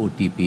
OTP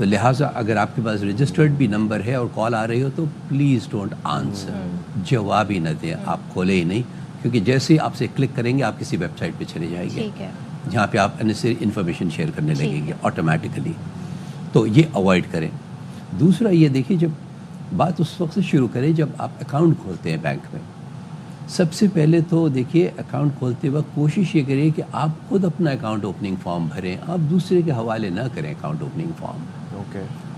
تو لہٰذا اگر آپ کے پاس رجسٹرڈ بھی نمبر ہے اور کال آ رہی ہو تو پلیز ڈونٹ آنسر، جواب ہی نہ دیں، آپ کھولے ہی نہیں، کیونکہ جیسے ہی آپ سے کلک کریں گے آپ کسی ویب سائٹ پہ چلے جائیں گے جہاں پہ آپ انیسری انفارمیشن شیئر کرنے لگیں گے آٹومیٹیکلی. تو یہ اوائڈ کریں. دوسرا یہ دیکھیے، جب بات اس وقت سے شروع کریں جب آپ اکاؤنٹ کھولتے ہیں بینک میں. سب سے پہلے تو دیکھیے اکاؤنٹ کھولتے وقت کوشش یہ کریے کہ آپ خود اپنا اکاؤنٹ اوپننگ فارم بھریں، آپ دوسرے کے حوالے نہ کریں اکاؤنٹ اوپننگ فارم.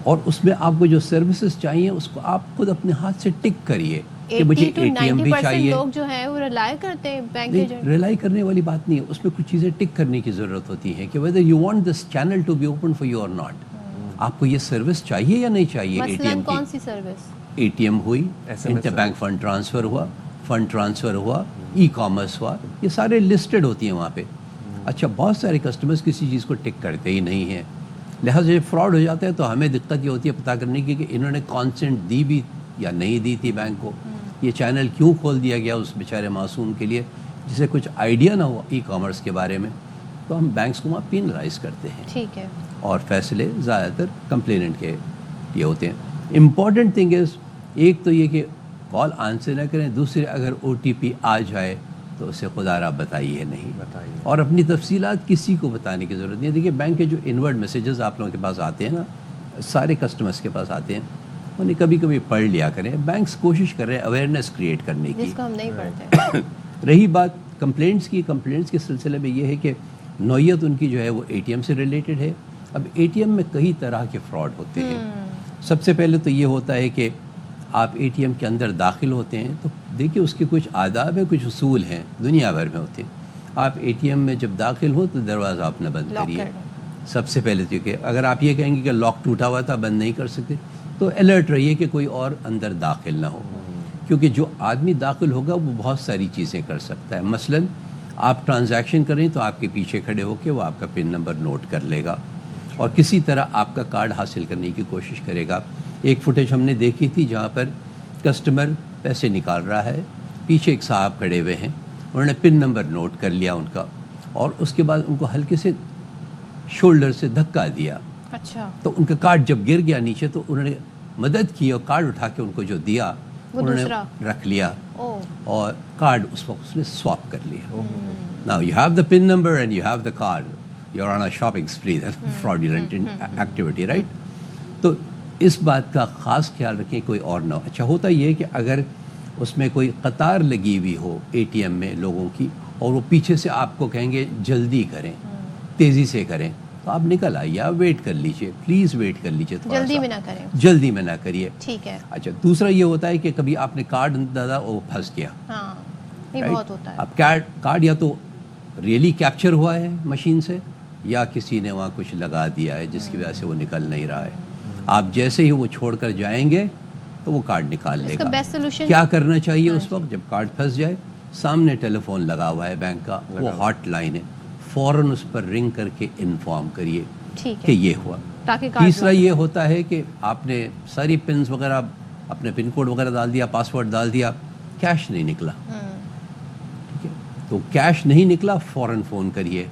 اور اس میں آپ کو جو سروسز چاہیے اس کو آپ خود اپنے ہاتھ سے ٹک کریے کہ مجھے اے ٹی ایم بھی چاہیے. لوگ جو ہیں وہ ریلائی کرتے ہیں بینک ایجنٹ. ریلائی کرنے والی بات نہیں ہے، اس میں کچھ چیزیں ٹک کرنے کی ضرورت ہوتی ہے کہ whether you want this channel to be open for you or not. آپ کو یہ سروس چاہیے یا نہیں چاہیے. اے ٹی ایم کی کون سی سروس؟ اے ٹی ایم ہوئی، انٹر بینک فنڈ ٹرانسفر ہوا، ای کامرس ہوا، یہ سارے لسٹڈ ہوتی ہیں وہاں پہ. اچھا، بہت سارے کسٹمرز کسی چیز کو ٹک کرتے ہی نہیں ہیں، لہٰذا جب فراڈ ہو جاتا ہے تو ہمیں دقت یہ ہوتی ہے پتہ کرنے کی کہ انہوں نے کانسنٹ دی بھی یا نہیں دی تھی بینک کو. یہ چینل کیوں کھول دیا گیا اس بیچارے معصوم کے لیے جسے کچھ آئیڈیا نہ ہو ای کامرس کے بارے میں. تو ہم بینکس کو وہاں پینلائز کرتے ہیں. ٹھیک ہے. اور فیصلے زیادہ تر کمپلیننٹ کے یہ ہوتے ہیں. امپورٹنٹ تھنگ از، ایک تو یہ کہ کال آنسر نہ کریں، دوسرے اگر او ٹی پی آ جائے تو اسے خدا را بتائیے نہیں، اور اپنی تفصیلات کسی کو بتانے کی ضرورت نہیں ہے. دیکھیے بینک کے جو انورڈ میسیجز آپ لوگوں کے پاس آتے ہیں نا، سارے کسٹمرز کے پاس آتے ہیں، انہیں کبھی کبھی پڑھ لیا کریں. بینکس کوشش کر رہے ہیں اویئرنیس کریٹ کرنے کی. جس کو ہم نہیں پڑھتے. رہی بات کمپلینٹس کے سلسلے میں یہ ہے کہ نوعیت ان کی جو ہے وہ اے ٹی ایم سے ریلیٹڈ ہے. اب اے ٹی ایم میں کئی طرح کے فراڈ ہوتے ہیں. سب سے پہلے تو یہ ہوتا ہے کہ آپ اے ٹی ایم کے اندر داخل ہوتے ہیں تو دیکھیے اس کے کچھ آداب ہیں، کچھ اصول ہیں، دنیا بھر میں ہوتے ہیں. آپ اے ٹی ایم میں جب داخل ہو تو دروازہ آپ نہ بند کریے. سب سے پہلے تو کہ اگر آپ یہ کہیں گے کہ لاک ٹوٹا ہوا تھا بند نہیں کر سکتے تو الرٹ رہیے کہ کوئی اور اندر داخل نہ ہو، کیونکہ جو آدمی داخل ہوگا وہ بہت ساری چیزیں کر سکتا ہے. مثلاً آپ ٹرانزیکشن کریں تو آپ کے پیچھے کھڑے ہو کے وہ آپ کا پن نمبر نوٹ کر لے گا اور کسی طرح آپ کا کارڈ حاصل کرنے کی کوشش کرے گا. ایک فوٹیج ہم نے دیکھی تھی جہاں پر کسٹمر پیسے نکال رہا ہے، پیچھے ایک صاحب کھڑے ہوئے ہیں، انہوں نے پن نمبر نوٹ کر لیا ان کا اور اس کے بعد ان کو ہلکے سے شولڈر سے دھکا دیا. اچھا. تو ان کا کارڈ جب گر گیا نیچے تو انہوں نے مدد کی اور کارڈ اٹھا کے ان کو جو دیا انہوں نے رکھ لیا اور کارڈ اس وقت اس نے سواپ کر لیا. Now you have the PIN number and you have the card. You're on a shopping spree. That's fraudulent activity, right? تو اس بات کا خاص خیال رکھیں کوئی اور نہ ہو. اچھا، ہوتا یہ کہ اگر اس میں کوئی قطار لگی ہوئی ہو اے ٹی ایم میں لوگوں کی اور وہ پیچھے سے آپ کو کہیں گے جلدی کریں، تیزی سے کریں، تو آپ نکل آئیے، آپ ویٹ کر لیجئے، پلیز ویٹ کر لیجئے، جلدی میں نہ کریں، جلدی میں نہ کریے. ٹھیک ہے. اچھا، دوسرا یہ ہوتا ہے کہ کبھی آپ نے کارڈ ڈالا وہ پھنس گیا. ہاں، یہ بہت ہوتا ہے. اب کارڈ یا تو ریئلی کیپچر ہوا ہے مشین سے یا کسی نے وہاں کچھ لگا دیا ہے جس کی وجہ سے وہ نکل نہیں رہا ہے. آپ جیسے ہی وہ چھوڑ کر جائیں گے تو وہ کارڈ نکال لے گا. کیا کرنا چاہیے اس وقت جب کارڈ پھنس جائے؟ سامنے ٹیلی فون لگا ہوا ہے بینک کا، وہ ہاٹ لائن ہے، فوراً اس پر رنگ کر کے انفارم کریے کہ یہ ہوا. تیسرا یہ ہوتا ہے کہ آپ نے ساری پنز وغیرہ اپنے پن کوڈ وغیرہ ڈال دیا، پاسورڈ ڈال دیا، کیش نہیں نکلا. ٹھیک ہے، تو کیش نہیں نکلا فوراً فون کریے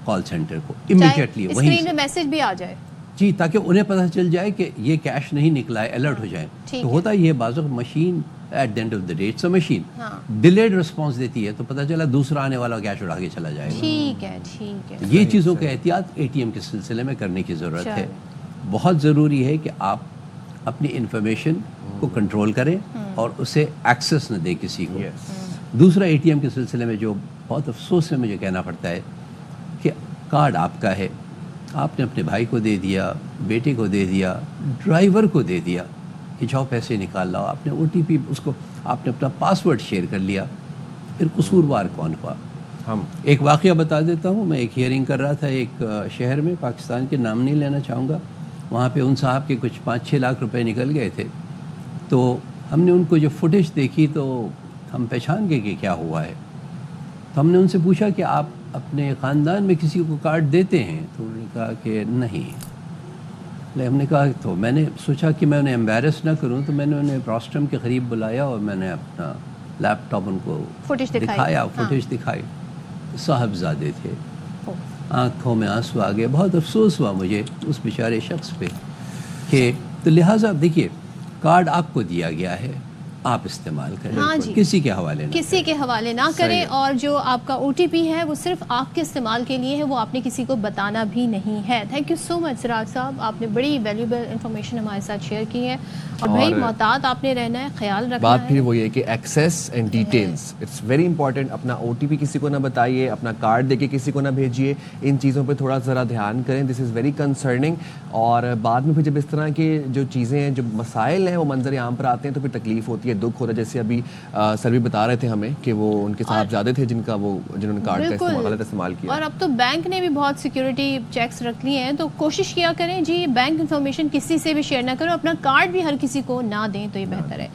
کال سینٹر کو امیڈیٹلی، وہیں اسکرین پہ میسج بھی آ جائے جی، تاکہ انہیں پتہ چل جائے کہ یہ کیش نہیں نکلا ہے، الرٹ ہو جائیں. تو ہوتا یہ بعض وقت machine at the end of the day it's a machine delayed response دیتی ہے تو پتہ چلا دوسرا آنے والا کیش اڑا کے چلا جائے گا. ٹھیک ہے، ٹھیک ہے. یہ چیزوں کا احتیاط اے ٹی ایم کے سلسلے میں کرنے کی ضرورت ہے. بہت ضروری ہے کہ آپ اپنی انفارمیشن کو کنٹرول کریں اور اسے ایکسیس نہ دیں کسی کو. دوسرا اے ٹی ایم کے سلسلے میں جو بہت افسوس سے مجھے کہنا پڑتا ہے کہ کارڈ آپ کا ہے، آپ نے اپنے بھائی کو دے دیا، بیٹے کو دے دیا، ڈرائیور کو دے دیا کہ جاؤ پیسے نکال لاؤ، آپ نے او ٹی پی اس کو، آپ نے اپنا پاسورڈ شیئر کر لیا، پھر قصوروار کون ہوا؟ ہم. ایک واقعہ بتا دیتا ہوں. میں ایک ہیئرنگ کر رہا تھا ایک شہر میں، پاکستان کے نام نہیں لینا چاہوں گا. وہاں پہ ان صاحب کے کچھ 5-6 لاکھ روپے نکل گئے تھے. تو ہم نے ان کو جو فوٹیج دیکھی تو ہم پہچان گئے کہ کیا ہوا ہے. تو ہم نے ان سے پوچھا کہ آپ اپنے خاندان میں کسی کو کارڈ دیتے ہیں؟ تو انہوں نے کہا کہ نہیں. ہم نے کہا تو میں نے سوچا کہ میں انہیں ایمبیرس نہ کروں تو میں نے انہیں روسٹرم کے قریب بلایا اور میں نے اپنا لیپ ٹاپ ان کو دکھایا، فوٹیج دکھائی. صاحبزادے تھے، آنکھوں میں آنسو آ گئے. بہت افسوس ہوا مجھے اس بیچارے شخص پہ کہ تو لہٰذا دیکھیے کارڈ آپ کو دیا گیا ہے, آپ استعمال کریں, ہاں جی. کسی کے حوالے نہ کسی کے حوالے نہ کریں, اور جو آپ کا OTP ہے وہ صرف آپ کے استعمال کے لیے ہے, وہ آپ نے کسی کو بتانا بھی نہیں ہے. تھینک یو سو مچ سراج صاحب, آپ نے بڑی ویلیوبل انفارمیشن ہمارے ساتھ شیئر کی ہے, اور بھائی محتاط آپ نے رہنا ہے, خیال رکھنا ہے. بات پھر وہ یہ کہ access and details it's very important. اپنا OTP کسی کو نہ بتائیے, اپنا کارڈ دے کے کسی کو نہ بھیجیے, ان چیزوں پہ تھوڑا ذرا دھیان کریں, دس از ویری کنسرننگ. اور بعد میں پھر جب اس طرح کے جو چیزیں ہیں, جو مسائل ہیں وہ منظر عام پر آتے ہیں تو پھر تکلیف ہوتی ہے, دکھ ہوتا ہے. جیسے ابھی سر بھی بتا رہے تھے ہمیں کہ وہ ان کے صاحب زیادہ تھے جنہوں نے کارڈ کا غلط استعمال کیا. اور اب تو بینک نے بھی بہت سیکیورٹی چیکس رکھ لیے ہیں, تو کوشش کیا کریں جی بینک انفارمیشن کسی سے بھی شیئر نہ کرو, اپنا کارڈ بھی ہر کسی کو نہ دیں تو یہ بہتر ہے.